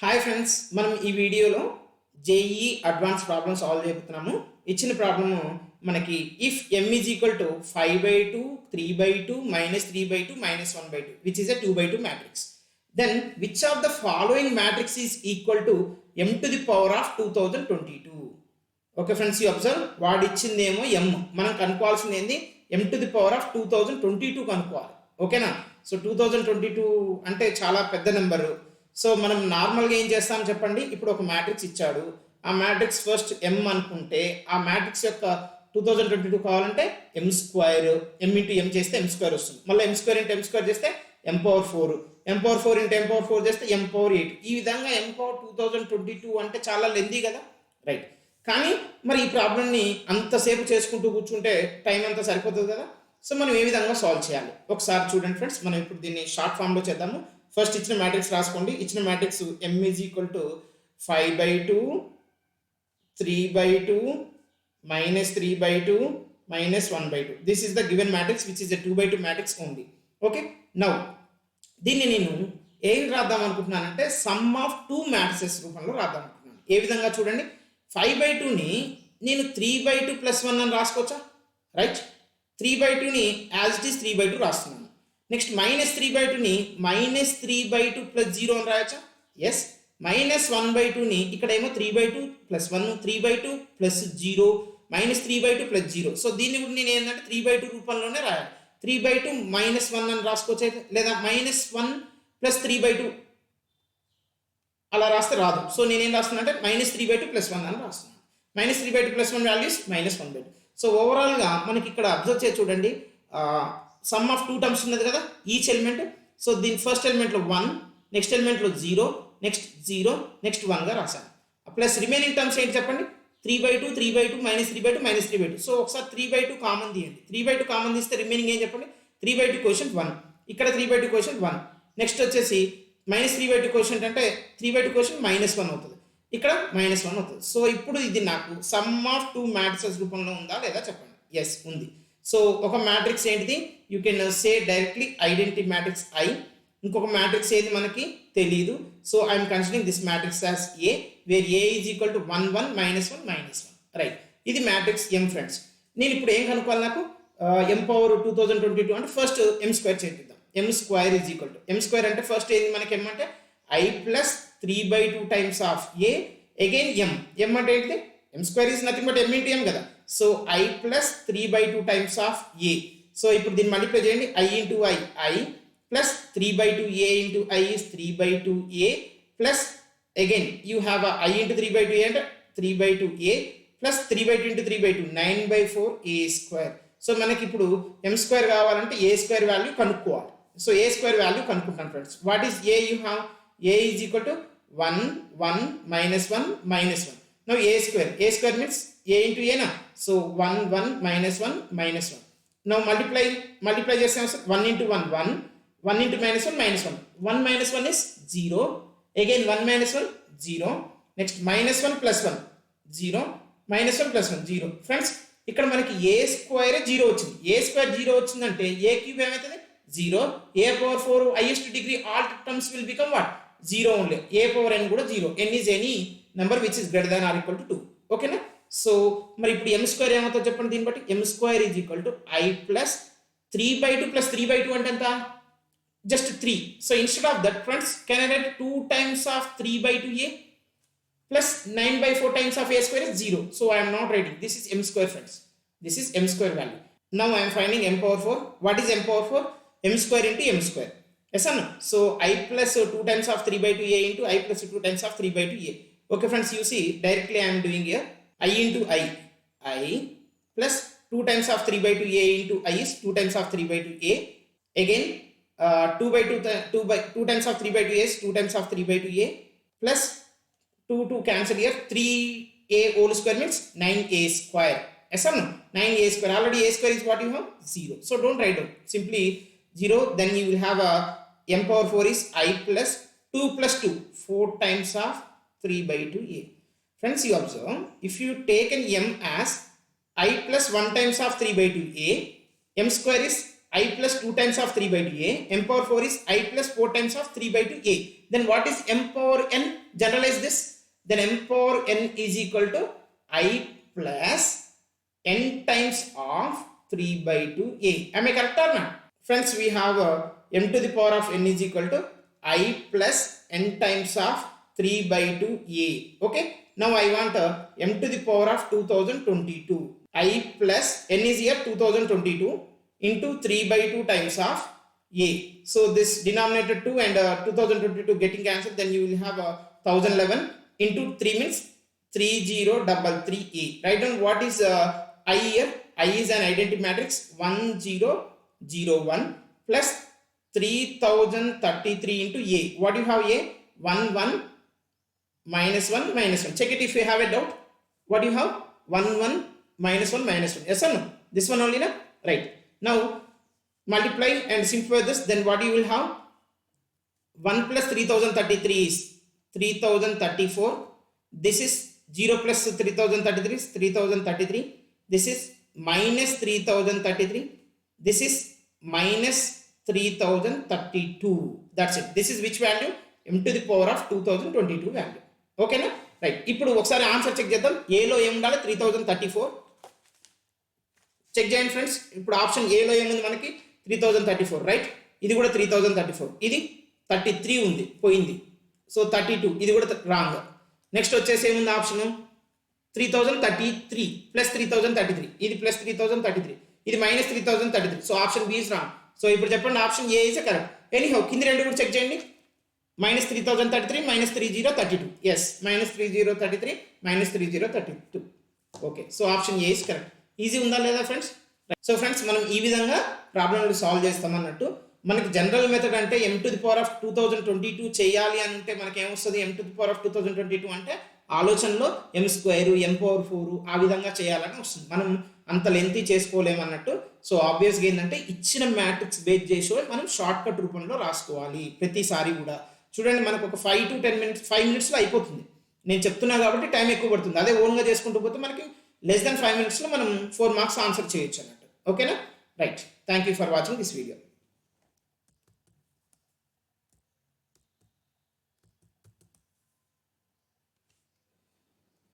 Hi friends, మనం ఈ వీడియోలో జేఈ అడ్వాన్స్ ప్రాబ్లమ్ సాల్వ్ చేయబోతున్నాము. ఇచ్చిన ప్రాబ్లము మనకి if m is equal to 5/2, 3/2, -3/2, -1/2 which is a 2/2 matrix. Then which of the following matrix is equal to m to the power of 2022. Okay friends, you observe, వాడు ఇచ్చిందేమో m, మనం కనుక్కోవాల్సింది ఏంది m to the power of 2022 కనుక్కోవాలి. ఓకేనా? So 2022 అంటే చాలా పెద్ద నెంబరు. సో మనం నార్మల్గా ఏం చేస్తాం చెప్పండి. ఇప్పుడు ఒక మ్యాట్రిక్స్ ఇచ్చాడు, ఆ మ్యాట్రిక్స్ ఫస్ట్ m అనుకుంటే ఆ మ్యాట్రిక్స్ యొక్క 2022 కావాలంటే m² m ఇంటూ m చేస్తే m² వస్తుంది. మళ్ళీ m² ఇంటూ m² చేస్తే m⁴, m⁴ ఇంటూ m⁴ చేస్తే m⁴8. ఈ విధంగా m⁴2022 అంటే చాలా లెందీ కదా, రైట్? కానీ మరి ఈ ప్రాబ్లమ్ని అంతసేపు చేసుకుంటూ కూర్చుంటే టైం అంతా సరిపోతుంది కదా. సో మనం ఏ విధంగా సాల్వ్ చేయాలి ఒకసారి చూడండి ఫ్రెండ్స్. మనం ఇప్పుడు దీన్ని షార్ట్ ఫామ్లో చేద్దాము. ఫస్ట్ ఇచ్చిన మ్యాట్రిక్స్ రాసుకోండి. ఇచ్చిన matrix m is equal to 5/2, 3/2, -3/2, -1/2. This is the given matrix which is the 2/2 matrix only. Okay, now దీన్ని నేను ఏం రాద్దాం అనుకుంటున్నానంటే సమ్ ఆఫ్ టూ మ్యాట్రిసెస్ రూపంలో రాద్దాం అనుకుంటున్నాను. ఏ విధంగా చూడండి, 5/2ని నేను 3/2 + 1 అని రాసుకోవచ్చా? రైట్, 3/2ని యాజ్ ఇట్ ఈస్ 3/2 రాస్తున్నాను. నెక్స్ట్ -3/2ని -3/2 + 0 అని రాయచ్చా? ఎస్. -1/2ని ఇక్కడేమో 3/2 + 1, 3/2 + 0, -3/2 + 0. సో దీన్ని కూడా నేను ఏంటంటే 3/2 రూపంలోనే రాయాలి. 3/2 -1 అని రాసుకోవచ్చు, లేదా -1 + 3/2 అలా రాస్తే రాదు. సో నేనేం రాస్తున్నా అంటే -3/2 + 1 అని రాస్తున్నాను. -3/2 + 1 వాల్యూస్ -1/2. సో ఓవరాల్గా మనకి ఇక్కడ అబ్జర్వ్ చేసి చూడండి, సమ్ ఆఫ్ టూ టర్మ్స్ ఉన్నది కదా ఈచ్ ఎలిమెంట్. సో దీని ఫస్ట్ ఎలిమెంట్లో 1, నెక్స్ట్ ఎలిమెంట్లో 0, నెక్స్ట్ 0, నెక్స్ట్ 1గా రాశాను. ప్లస్ రిమైనింగ్ టర్మ్స్ ఏంటి చెప్పండి, 3/2, 3/2, -3/2, -3/2. సో ఒకసారి 3/2 కామన్ తీయండి. 3/2 కామన్ తీస్తే రిమైనింగ్ ఏం చెప్పండి, 3/2 కోషెంట్ 1, ఇక్కడ 3/2 కోషెంట్ 1, నెక్స్ట్ వచ్చేసి -3/2 కోషెంట్ అంటే 3/2 కోషెంట్ -1 అవుతుంది, ఇక్కడ -1 అవుతుంది. సో ఇప్పుడు ఇది నాకు సమ్ ఆఫ్ టూ మ్యాట్రిసెస్ రూపంలో ఉందా లేదా చెప్పండి. ఎస్, ఉంది. సో ఒక మ్యాట్రిక్స్ ఏంటిది, you can say directly identity matrix I. ఇంకొక మ్యాట్రిక్స్ ఏది మనకి తెలియదు. So I'm considering this matrix as A, where A is equal to 1, 1, -1, -1. Right, ఇది మ్యాట్రిక్స్ ఎం ఫ్రెండ్స్. నేను ఇప్పుడు ఏం కనుక్కోవాలి, నాకు m⁴2022 అంటే ఫస్ట్ m² చేద్దాం. m² is equal to m² అంటే ఫస్ట్ ఏంది మనకి m అంటే i + 3/2 times of a again m అంటే ఏంటిది, m² is nothing but m into m కదా. So i + 3/2 times of A. So ఇప్పుడు దీన్ని మల్టిప్లై చేయండి, i into i plus 3/2 a into i is 3/2 a plus again you have i into 3/2 a అంటే 3/2 a plus 3/2 into 3/2 9/4 a². So మనకి ఇప్పుడు m² కావాలంటే a² value కనుక్కోవాలి. So a² value కనుక్కుంటాను friends. What is a? You have a is equal to 1, 1, -1, -1. Now a² means a into a నా. So 1, 1, -1, -1. Now multiply చేస్తే 1 into 1 1, 1 into -1 -1. 1 -1 is 0, again 1 -1 0, next -1 + 1 0, -1 + 1 0. Friends ఇక్కడ మనకి a² 0 వచ్చింది. a² 0 వచ్చిందంటే a³ ఏమవుతుంది 0, a⁴ highest degree all terms will become what 0 only. a⁴n కూడా 0, n is any number which is greater than or equal to 2. ఓకేనా? So మరి ఇప్పుడు m² ఏమవుతుందో చెప్పండి. దీన్ని బట్టి m² is equal to i + 3/2 + 3/2 అంటే ఎంత, just 3. So instead of that friends, can I write 2 times of 3/2 a plus 9/4 times of a² is 0. So I am not writing, this is m² friends, this is m² value. Now I am finding m⁴. What is m⁴? m² into m². Yes or no? So I plus 2 times of 3/2 a into I plus 2 times of 3/2 a. Okay friends, you see directly I am doing here I into I plus 2 times of 3/2 a into I is 2 times of 3/2 a, again 2 times of 3/2 a is 2 times of 3/2 a plus 2 cancel here, 3a whole square means 9a². Yes or no? 9a². Already a² is what you have 0. So don't write down, simply 0. Then you will have a m⁴ is I plus 2 plus 2, 4 times of 3/2 a. Friends, you observe, if you take an m as I plus 1 times of 3/2 a, m² is I plus 2 times of 3/2 a, m⁴ is I plus 4 times of 3/2 a. Then what is m power n? generalize this, then m power n is equal to I plus n times of 3 by 2a. Am I correct or not? Friends, we have m to the power of n is equal to I plus n times of 3 by 2a. Okay, now I want m to the power of 2022. I plus n is here 2022 into 3 by 2 times of a. So this denominator 2 and 2022 getting cancelled, then you will have 1011 into 3 means 3033a. Write down what is I here. I is an identity matrix 1001 plus 3033 into a. What do you have a? 1 minus 1 minus 1. Check it if you have a doubt. What do you have? 1 minus 1 minus 1. Yes or no? This one only, na? Right. Now multiply and simplify this, then what you will have? 1 plus 3033 is 3034. This is 0 plus 3033 is 3033. This is minus 3033. This is minus 3032. That's it. This is which value? M to the power of 2022 value. Okay na? Right. ఇప్పుడు ఒకసారి answer check చేద్దాం. ఏలో ఏం ఉండాలి? 3034. Check చేయండి friends. ఇప్పుడు option ఏలో ఏముంది మనకి? 3034, రైట్? ఇది కూడా 3034. ఇది 33 ఉంది, పోయింది. సో 32, ఇది కూడా రాంగ్. నెక్స్ట్ వచ్చేసి ఏముంది ఆప్షన్? 3033 ప్లస్ 3033. ఇది ప్లస్ 3033. ఇది minus 3033. So option B is wrong. సో ఇప్పుడు చెప్పండి option A is correct. Anyhow కింది రెండు కూడా చెక్ చేయండి. Minus 3033 minus 3032. Yes, minus 3033 minus 3032. Okay, so option A is correct. Easy ఉందా లేదా ఫ్రెండ్స్? సో ఫ్రెండ్స్, మనం ఈ విధంగా ప్రాబ్లమ్లు సాల్వ్ చేస్తామన్నట్టు. మనకి జనరల్ మెథడ్ అంటే m to the power of 2022 చేయాలి అంటే మనకి ఏమొస్తుంది? m to the power of 2022 అంటే ఆలోచనలో m స్క్వేర్, m పవర్ 4 ఆ విధంగా చేయాలని వస్తుంది. మనం అంత లెంతీ చేసుకోలేమన్నట్టు. సో ఆబ్వియస్గా ఏంటంటే ఇచ్చిన మ్యాట్రిక్స్ బేస్ చేసి మనం షార్ట్ కట్ రూపంలో రాసుకోవాలి ప్రతిసారి కూడా. చూడండి, మనకు ఒక 5 to 10 minutes 5 minutesలో అయిపోతుంది. నేను చెప్తున్నా కాబట్టి టైం ఎక్కువ పడుతుంది. అదే ఓన్గా చేసుకుంటూ పోతే మనకి less than 5 minutesలో మనం 4 marks ఆన్సర్ చేయొచ్చు అన్నట్టు. ఓకేనా? Right. Thank you for watching this video.